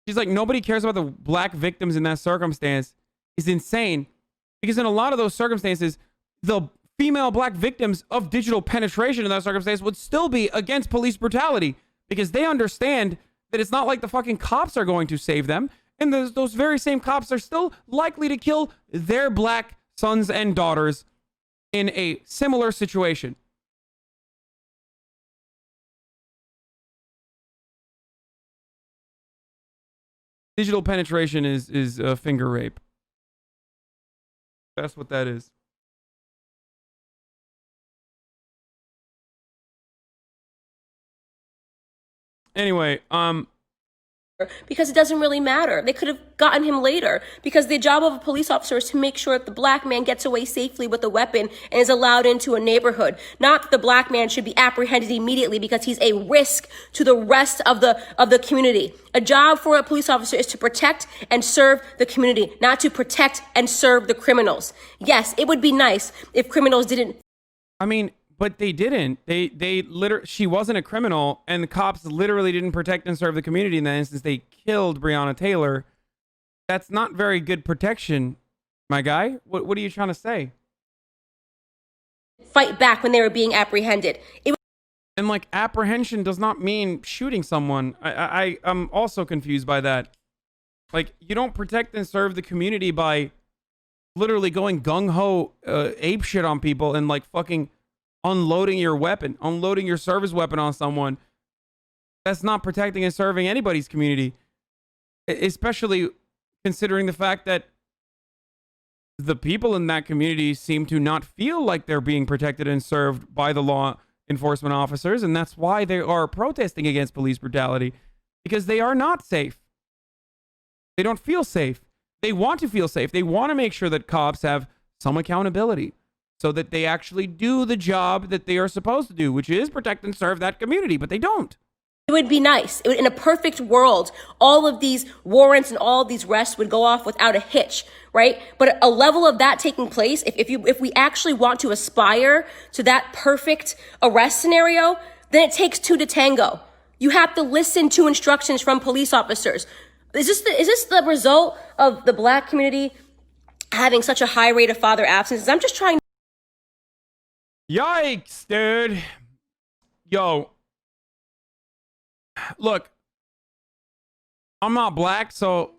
She's like, nobody cares about the black victims in that circumstance is insane, because in a lot of those circumstances, the female black victims of digital penetration in that circumstance would still be against police brutality, because they understand that it's not like the fucking cops are going to save them. And those very same cops are still likely to kill their black sons and daughters in a similar situation. Digital penetration is finger rape. That's what that is. Anyway, because it doesn't really matter. They could have gotten him later, because the job of a police officer is to make sure that the black man gets away safely with a weapon and is allowed into a neighborhood. Not that the black man should be apprehended immediately because he's a risk to the rest of the community. A job for a police officer is to protect and serve the community, not to protect and serve the criminals. Yes, it would be nice if criminals didn't. I mean, but they didn't. They literally, she wasn't a criminal, and the cops literally didn't protect and serve the community in that instance. They killed Breanna Taylor. That's not very good protection, my guy. What are you trying to say? Fight back when they were being apprehended. And like, apprehension does not mean shooting someone. I'm also confused by that. Like, you don't protect and serve the community by literally going gung-ho ape shit on people and like fucking unloading your weapon, unloading your service weapon on someone. That's not protecting and serving anybody's community, especially considering the fact that the people in that community seem to not feel like they're being protected and served by the law enforcement officers, and that's why they are protesting against police brutality, because they are not safe. They don't feel safe. They want to feel safe. They want to make sure that cops have some accountability, so that they actually do the job that they are supposed to do, which is protect and serve that community, but they don't. It would be nice. In a perfect world, all of these warrants and all of these arrests would go off without a hitch, right? But a level of that taking place, if we actually want to aspire to that perfect arrest scenario, then it takes two to tango. You have to listen to instructions from police officers. Is this the result of the black community having such a high rate of father absences? I'm just trying. Yikes, dude. Yo. Look, I'm not black, so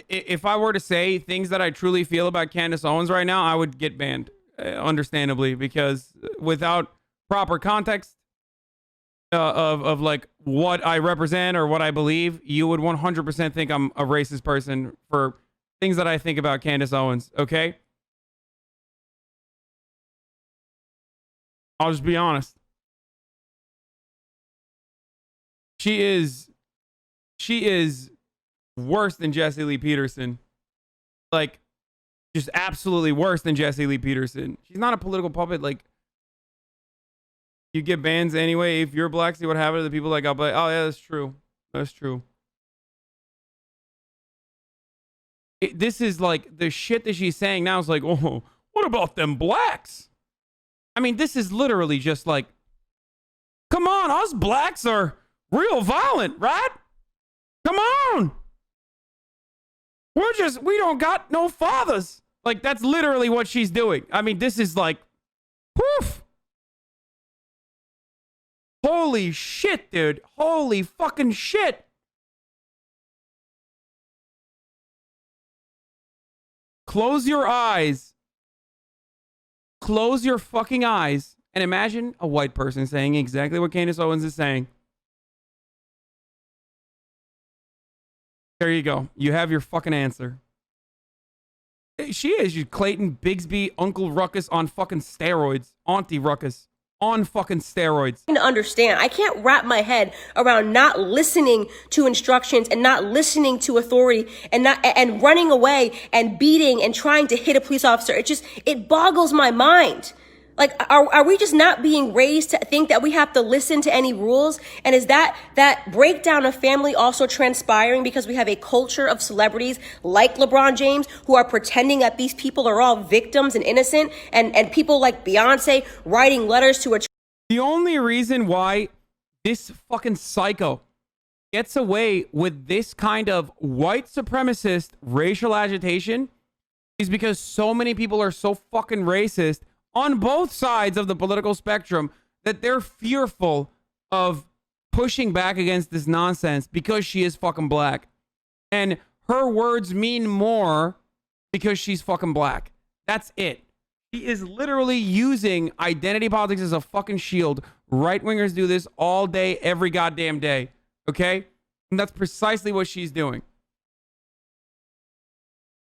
if I were to say things that I truly feel about Candace Owens right now, I would get banned, understandably, because without proper context of like what I represent or what I believe, you would 100% think I'm a racist person for things that I think about Candace Owens, okay? I'll just be honest. She is worse than Jesse Lee Peterson. Like, just absolutely worse than Jesse Lee Peterson. She's not a political puppet. Like, you get bans anyway. If you're black, see what happened to the people that got black. Oh, yeah, that's true. That's true. This is like the shit that she's saying now is like, oh, what about them blacks? I mean, this is literally just like, come on, us blacks are real violent, right? Come on. We don't got no fathers. Like, that's literally what she's doing. I mean, this is like, poof. Holy shit, dude. Holy fucking shit. Close your eyes. Close your fucking eyes and imagine a white person saying exactly what Candace Owens is saying. There you go. You have your fucking answer. She is. She's Clayton Bigsby, Uncle Ruckus on fucking steroids. Auntie Ruckus on fucking steroids. To understand, I can't wrap my head around not listening to instructions and not listening to authority and running away and beating and trying to hit a police officer. It boggles my mind. Like, are we just not being raised to think that we have to listen to any rules? And is that breakdown of family also transpiring because we have a culture of celebrities like LeBron James who are pretending that these people are all victims and innocent, and people like Beyonce writing letters to a... The only reason why this fucking psycho gets away with this kind of white supremacist racial agitation is because so many people are so fucking racist on both sides of the political spectrum that they're fearful of pushing back against this nonsense because she is fucking black. And her words mean more because she's fucking black. That's it. She is literally using identity politics as a fucking shield. Right-wingers do this all day, every goddamn day. Okay? And that's precisely what she's doing.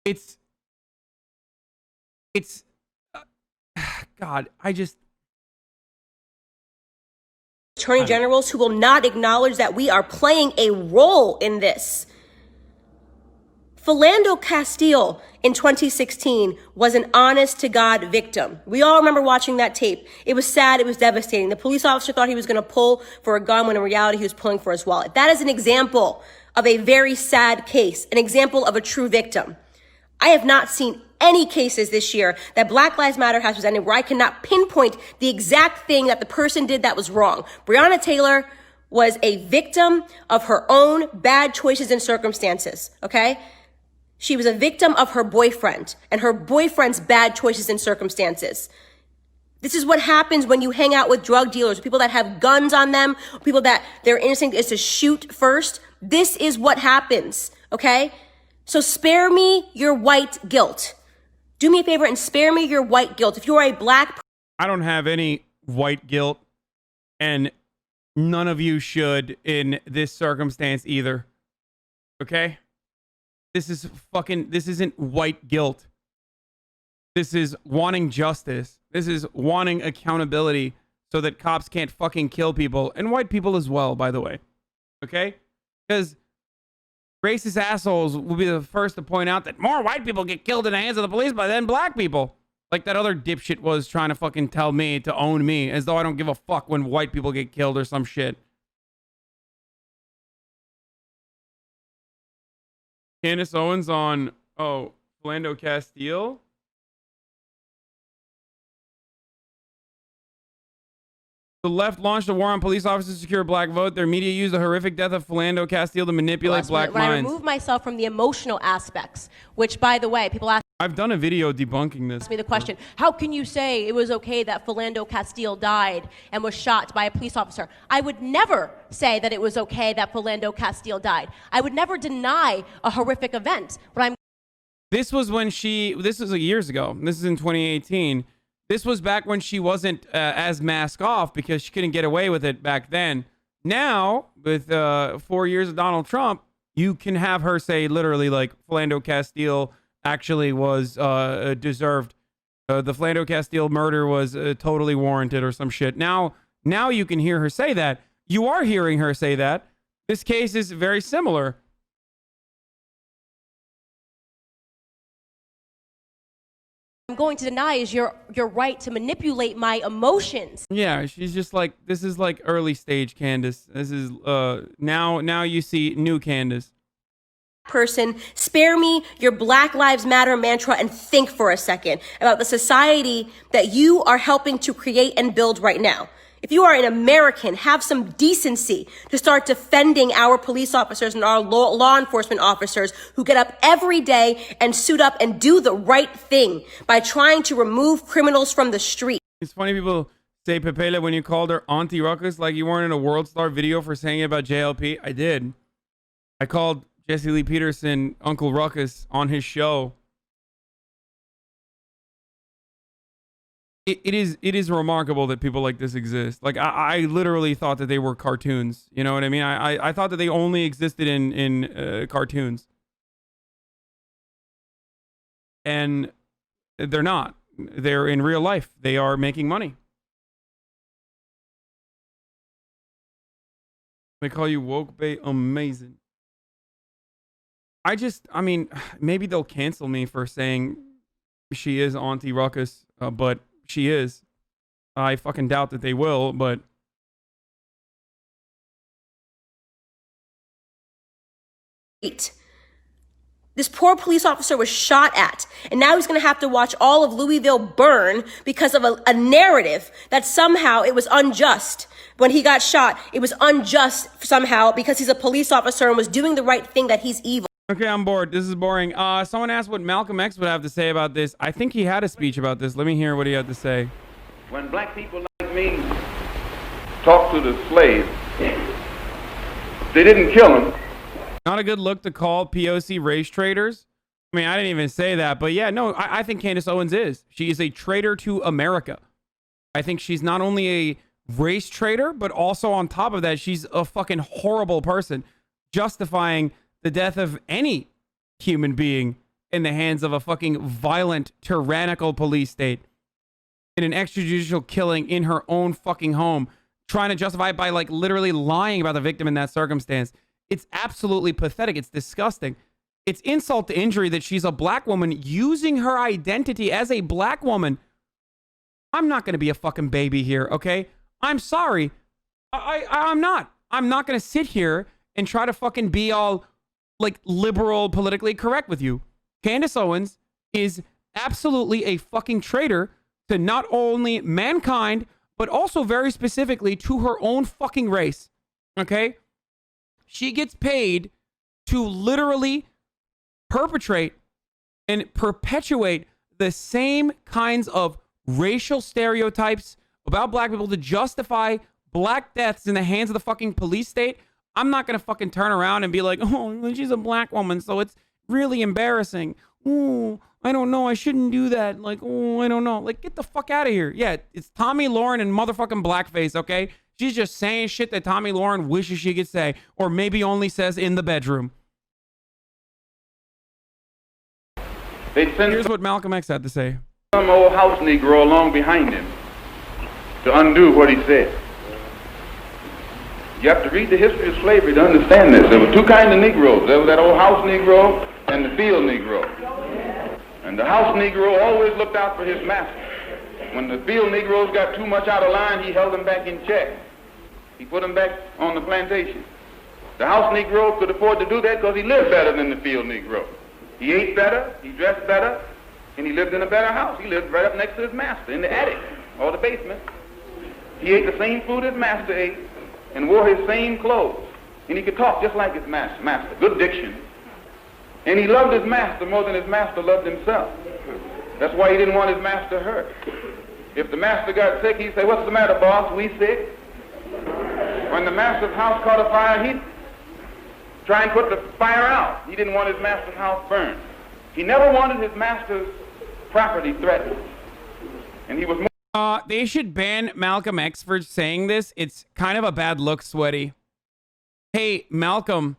It's God, attorney generals who will not acknowledge that we are playing a role in this. Philando Castile in 2016 was an honest-to-God victim. We all remember watching that tape. It was sad. It was devastating. The police officer thought he was going to pull for a gun when in reality he was pulling for his wallet. That is an example of a very sad case, an example of a true victim. I have not seen any cases this year that Black Lives Matter has presented where I cannot pinpoint the exact thing that the person did that was wrong. Breanna Taylor was a victim of her own bad choices and circumstances, okay? She was a victim of her boyfriend and her boyfriend's bad choices and circumstances. This is what happens when you hang out with drug dealers, people that have guns on them, people that their instinct is to shoot first. This is what happens, okay? So spare me your white guilt. Do me a favor and spare me your white guilt. If you are a black... I don't have any white guilt, and none of you should in this circumstance either. Okay? This isn't white guilt. This is wanting justice. This is wanting accountability so that cops can't fucking kill people, and white people as well, by the way. Okay? Because racist assholes will be the first to point out that more white people get killed in the hands of the police than black people. Like that other dipshit was trying to fucking tell me to own me, as though I don't give a fuck when white people get killed or some shit. Candace Owens on, Philando Castile. The left launched a war on police officers to secure a black vote. Their media used the horrific death of Philando Castile to manipulate black minds. When I remove myself from the emotional aspects, which, by the way, people ask I've done a video debunking this. Ask me the question, how can you say it was okay that Philando Castile died and was shot by a police officer? I would never say that it was okay that Philando Castile died. I would never deny a horrific event. This was when this was years ago. This is in 2018. This was back when she wasn't as mask off because she couldn't get away with it back then. Now, with 4 years of Donald Trump, you can have her say literally like Philando Castile actually was deserved. The Philando Castile murder was totally warranted or some shit. Now you can hear her say that. You are hearing her say that. This case is very similar. I'm going to deny is your right to manipulate my emotions. Yeah, she's just like, this is like early stage Candace. This is now you see new Candace. Person, spare me your Black Lives Matter mantra and think for a second about the society that you are helping to create and build right now. If you are an American, have some decency to start defending our police officers and our law enforcement officers who get up every day and suit up and do the right thing by trying to remove criminals from the street. It's funny people say, Pepele, when you called her Auntie Ruckus, like you weren't in a World Star video for saying it about JLP. I did. I called Jesse Lee Peterson Uncle Ruckus on his show. It is remarkable that people like this exist. Like I literally thought that they were cartoons. You know what I mean? I thought that they only existed in cartoons. And they're not. They're in real life. They are making money. They call you woke bay amazing. I mean, maybe they'll cancel me for saying she is Auntie Ruckus, but she is. I fucking doubt that they will, but this poor police officer was shot at, and now he's going to have to watch all of Louisville burn because of a narrative that somehow it was unjust. When he got shot, it was unjust somehow because he's a police officer and was doing the right thing, that he's evil. Okay, I'm bored. This is boring. Someone asked what Malcolm X would have to say about this. I think he had a speech about this. Let me hear what he had to say. When black people like me talk to the slaves, they didn't kill them. Not a good look to call POC race traitors. I mean, I didn't even say that, but yeah, no, I think Candace Owens is. She is a traitor to America. I think she's not only a race traitor, but also on top of that, she's a fucking horrible person, justifying the death of any human being in the hands of a fucking violent, tyrannical police state, in an extrajudicial killing in her own fucking home, trying to justify it by like literally lying about the victim in that circumstance. It's absolutely pathetic. It's disgusting. It's insult to injury that she's a black woman using her identity as a black woman. I'm not going to be a fucking baby here, okay? I'm sorry. I'm not. I'm not going to sit here and try to fucking be all like liberal, politically correct with you. Candace Owens is absolutely a fucking traitor to not only mankind, but also very specifically to her own fucking race. Okay? She gets paid to literally perpetrate and perpetuate the same kinds of racial stereotypes about black people to justify black deaths in the hands of the fucking police state. I'm not going to fucking turn around and be like, oh, she's a black woman, so it's really embarrassing. Oh, I don't know. I shouldn't do that. Like, oh, I don't know. Like, get the fuck out of here. Yeah, it's Tommy Lauren and motherfucking blackface, okay? She's just saying shit that Tommy Lauren wishes she could say, or maybe only says in the bedroom. Here's what Malcolm X had to say. Some old house Negro along behind him to undo what he said. You have to read the history of slavery to understand this. There were two kinds of Negroes. There was that old house Negro and the field Negro. And the house Negro always looked out for his master. When the field Negroes got too much out of line, he held them back in check. He put them back on the plantation. The house Negro could afford to do that because he lived better than the field Negro. He ate better, he dressed better, and he lived in a better house. He lived right up next to his master in the attic or the basement. He ate the same food his master ate and wore his same clothes. And he could talk just like his master. Good diction. And he loved his master more than his master loved himself. That's why he didn't want his master hurt. If the master got sick, he'd say, "What's the matter, boss? We sick?" When the master's house caught a fire, he'd try and put the fire out. He didn't want his master's house burned. He never wanted his master's property threatened. And he was more... They should ban Malcolm X for saying this. It's kind of a bad look, Sweaty. Hey, Malcolm,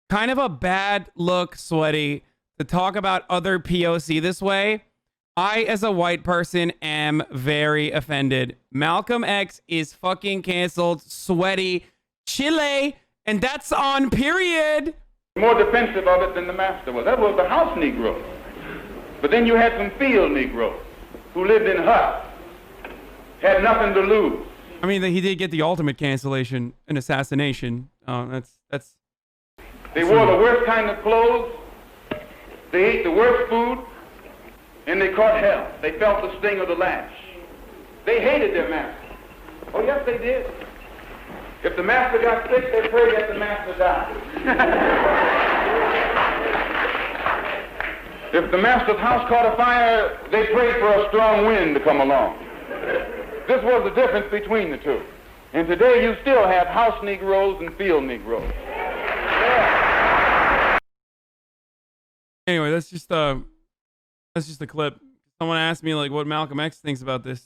kind of a bad look, Sweaty, to talk about other POC this way. I, as a white person, am very offended. Malcolm X is fucking canceled. Sweaty. Chile. And that's on period. more defensive of it than the master was. That was the house Negro. But then you had some field Negroes who lived in huts, had nothing to lose. I mean, he did get the ultimate cancellation, an assassination. That's. They wore the worst kind of clothes. They ate the worst food, and they caught hell. They felt the sting of the lash. They hated their master. Oh, yes, they did. If the master got sick, they prayed that the master died. If the master's house caught a fire, they prayed for a strong wind to come along. This was the difference between the two. And today you still have house Negroes and field Negroes. Anyway, that's just a clip. Someone asked me like what Malcolm X thinks about this.